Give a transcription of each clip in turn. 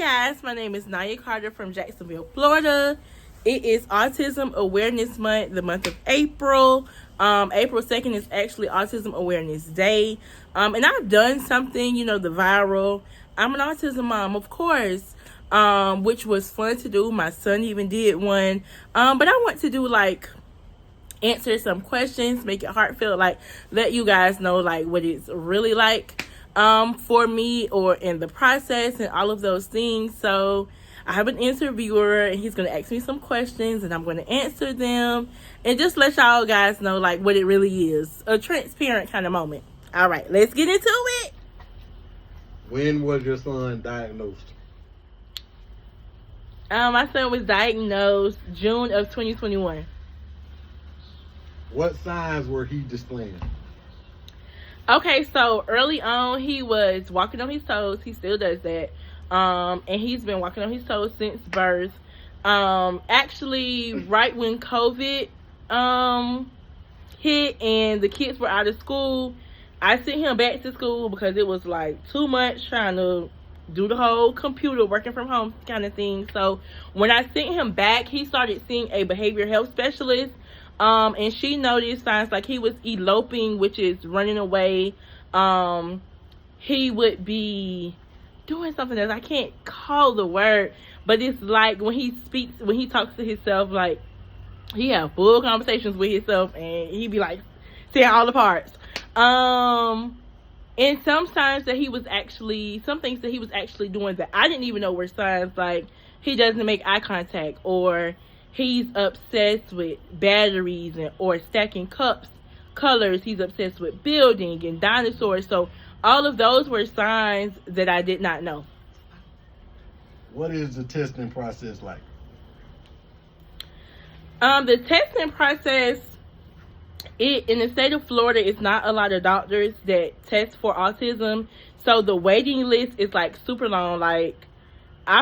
guys, my name is Naya Carter from Jacksonville, Florida. It is Autism Awareness Month, the month of April. April 2nd is actually Autism Awareness Day. And I've done something, the viral. I'm an autism mom, of course, which was fun to do. My son even did one. But I want to do answer some questions, make it heartfelt, let you guys know what it's really like for me or in the process and all of those things. So I have an interviewer and he's going to ask me some questions and I'm going to answer them and just let y'all guys know what it really is. A transparent kind of moment. All right, let's get into it. When was your son diagnosed? My son was diagnosed June of 2021. What signs were he displaying? Okay, so early on, he was walking on his toes. He still does that. And he's been walking on his toes since birth. Actually, right when COVID hit and the kids were out of school, I sent him back to school because it was too much trying to do the whole computer working from home kind of thing. So when I sent him back, he started seeing a behavioral health specialist. And she noticed signs he was eloping, which is running away. He would be doing something else. I can't call the word, but it's when he speaks, when he talks to himself, he have full conversations with himself and he be saying all the parts. And some signs that he was actually, some things that he was actually doing that I didn't even know were signs, he doesn't make eye contact, or he's obsessed with batteries or stacking cups, colors. He's obsessed with building and dinosaurs. So all of those were signs that I did not know. What is the testing process like? The testing process, in the state of Florida, it's not a lot of doctors that test for autism. So the waiting list is super long. I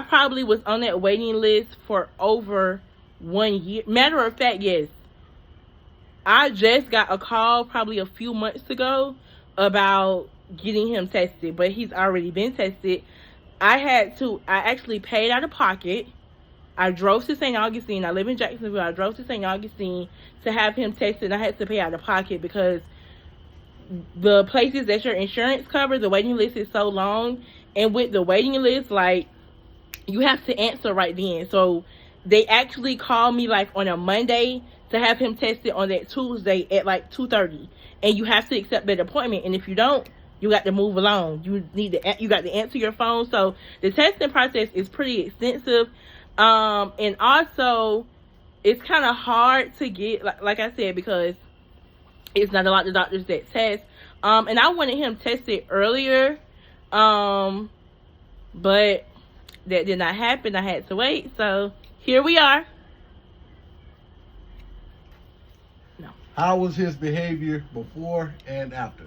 probably was on that waiting list for over 1 year. Matter of fact, yes, I just got a call probably a few months ago about getting him tested, but he's already been tested. I actually paid out of pocket. I drove to St. Augustine. I live in Jacksonville. I drove to St. Augustine to have him tested. I had to pay out of pocket because the places that your insurance covers, the waiting list is so long. And with the waiting list, you have to answer right then. So they actually called me on a Monday to have him tested on that Tuesday at 2:30, and you have to accept that appointment. And if you don't, you got to move along. You got to answer your phone. So the testing process is pretty extensive, and also it's kind of hard to get, like I said, because it's not a lot of doctors that test. And I wanted him tested earlier, but that did not happen. I had to wait. So here we are. No. How was his behavior before and after?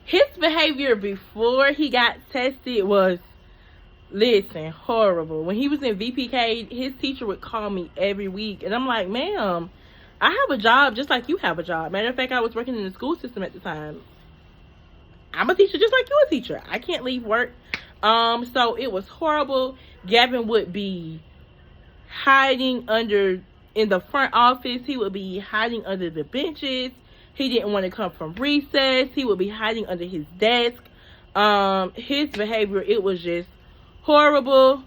His behavior before he got tested was, horrible. When he was in VPK, his teacher would call me every week. And I'm like, ma'am, I have a job just like you have a job. Matter of fact, I was working in the school system at the time. I'm a teacher just like you a teacher. I can't leave work. So it was horrible. Gavin would be hiding in the front office. He would be hiding under the benches. He didn't want to come from recess. He would be hiding under his desk. His behavior, it was just horrible.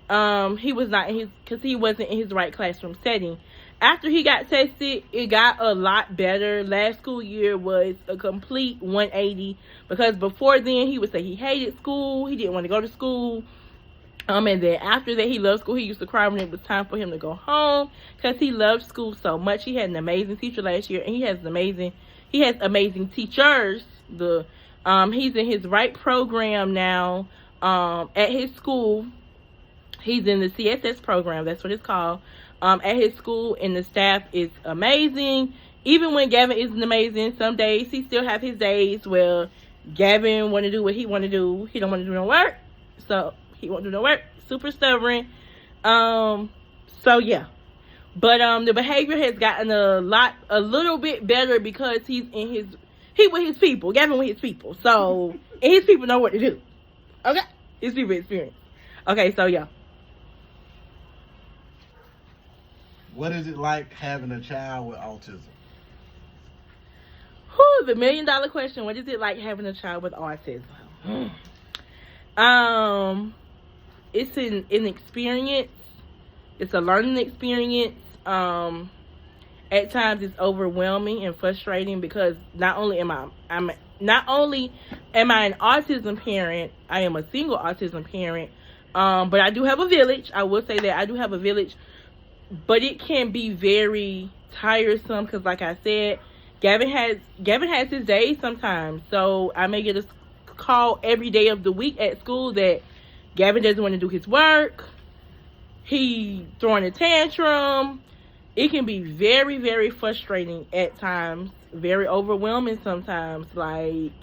He was not because he wasn't in his right classroom setting. After he got tested, it got a lot better. Last school year was a complete 180 because before then he would say he hated school. He didn't want to go to school. And then after that, he loved school. He used to cry when it was time for him to go home because he loved school so much. He had an amazing teacher last year, and he has amazing teachers. He's in his right program now at his school. He's in the CSS program. That's what it's called. At his school, and the staff is amazing. Even when Gavin isn't amazing, some days he still have his days where Gavin want to do what he want to do. He don't want to do no work, so he won't do no work. Super stubborn. So yeah, but the behavior has gotten a little bit better because he's with his people. Gavin with his people, so and his people know what to do. Okay. It's people experience. Okay, so yeah. What is it like having a child with autism? Whew, the $1 million question. What is it like having a child with autism? It's an experience. It's a learning experience. At times it's overwhelming and frustrating because not only am I an autism parent, I am a single autism parent. But I do have a village. I will say that I do have a village, but it can be very tiresome because, like I said, Gavin has his days sometimes. So I may get a call every day of the week at school that Gavin doesn't want to do his work. He throwing a tantrum. It can be very, very frustrating at times. Very overwhelming sometimes. Like,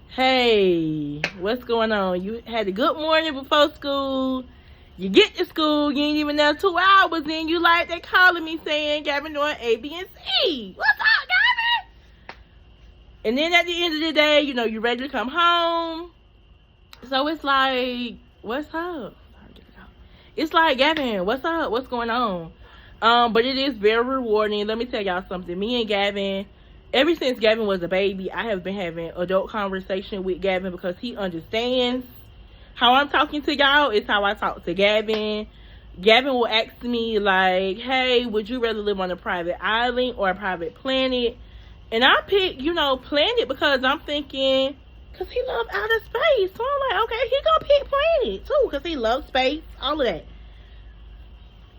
hey, what's going on? You had a good morning before school. You get to school, you ain't even there 2 hours in. You like they calling me saying Gavin doing A, B, and C. What's up, Gavin? And then at the end of the day, you know, you're ready to come home. So it's like, what's up? It's like, Gavin, what's up? What's going on? But it is very rewarding. Let me tell y'all something. Me and Gavin, ever since Gavin was a baby, I have been having adult conversation with Gavin because he understands how I'm talking to y'all is how I talk to Gavin. Gavin will ask me like, hey, would you rather live on a private island or a private planet? And I pick, you know, planet because I'm thinking, because he loves outer space. So I'm like, okay, he gonna pick planet too because he loves space, all of that.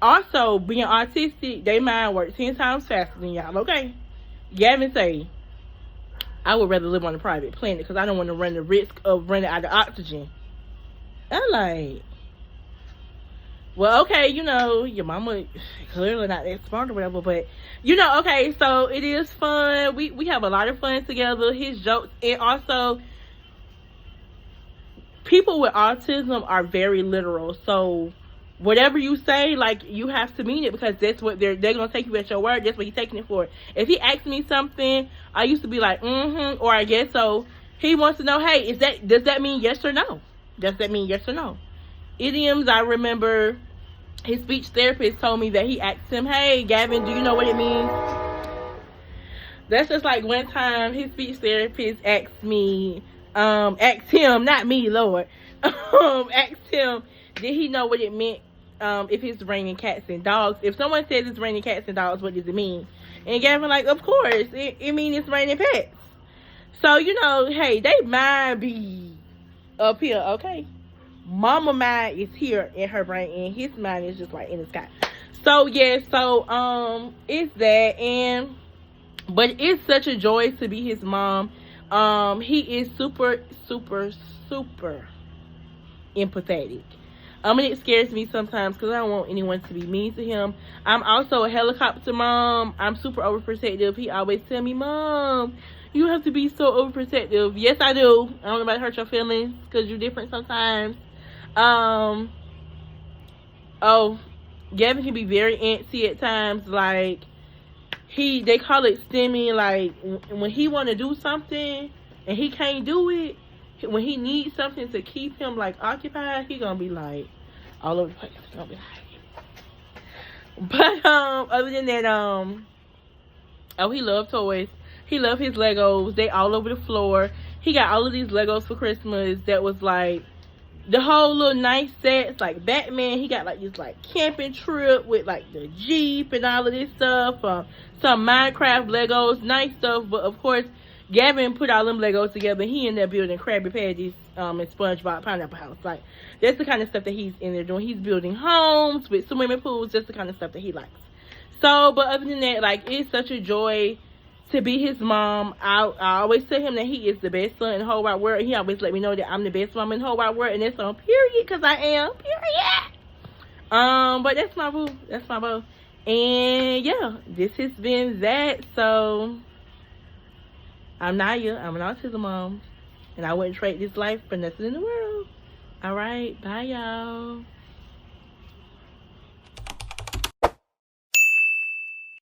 Also, being autistic, they mind work 10 times faster than y'all, okay? Gavin say, I would rather live on a private planet because I don't want to run the risk of running out of oxygen. I'm like, well, okay, you know, your mama clearly not that smart or whatever, but, you know, okay, so it is fun. We have a lot of fun together. His jokes, and also, people with autism are very literal, so whatever you say, like, you have to mean it because that's what they're gonna take you at your word. That's what he's taking it for. If he asks me something, I used to be like, or I guess so. He wants to know, hey, does that mean yes or no? Does that mean yes or no? Idioms, I remember his speech therapist told me that he asked him, hey, Gavin, do you know what it means? That's just like one time his speech therapist asked him, not me, Lord, asked him, did he know what it meant if it's raining cats and dogs? If someone says it's raining cats and dogs, what does it mean? And Gavin like, of course, it means it's raining pets. So, you know, hey, they mind be up here, okay? Mama mind is here in her brain, and his mind is just like in the sky. So, yeah, so, it's that, but it's such a joy to be his mom. He is super, super, super empathetic. And it scares me sometimes because I don't want anyone to be mean to him. I'm also a helicopter mom. I'm super overprotective. He always tell me, Mom, you have to be so overprotective. Yes, I do. I don't know about to hurt your feelings because you're different sometimes. Gavin can be very antsy at times. Like, they call it stimming. Like, when he want to do something and he can't do it, when he needs something to keep him like occupied, he gonna be like all over the place. He gonna be like, but other than that, he loves toys. He loves his Legos. They all over the floor. He got all of these Legos for Christmas that was like the whole little nice sets, like Batman. He got like this like camping trip with like the Jeep and all of this stuff. Some Minecraft Legos, nice stuff. But of course, Gavin put all them Legos together. He in there building Krabby Patties and SpongeBob Pineapple House. Like, that's the kind of stuff that he's in there doing. He's building homes with swimming pools. That's the kind of stuff that he likes. So, but other than that, like, it's such a joy to be his mom. I always tell him that he is the best son in the whole wide world. He always let me know that I'm the best mom in the whole wide world. And that's on period, because I am. Period. But that's my boo. That's my boo. And, yeah, this has been that. So, I'm Naya. I'm an autism mom. And I wouldn't trade this life for nothing in the world. All right. Bye, y'all.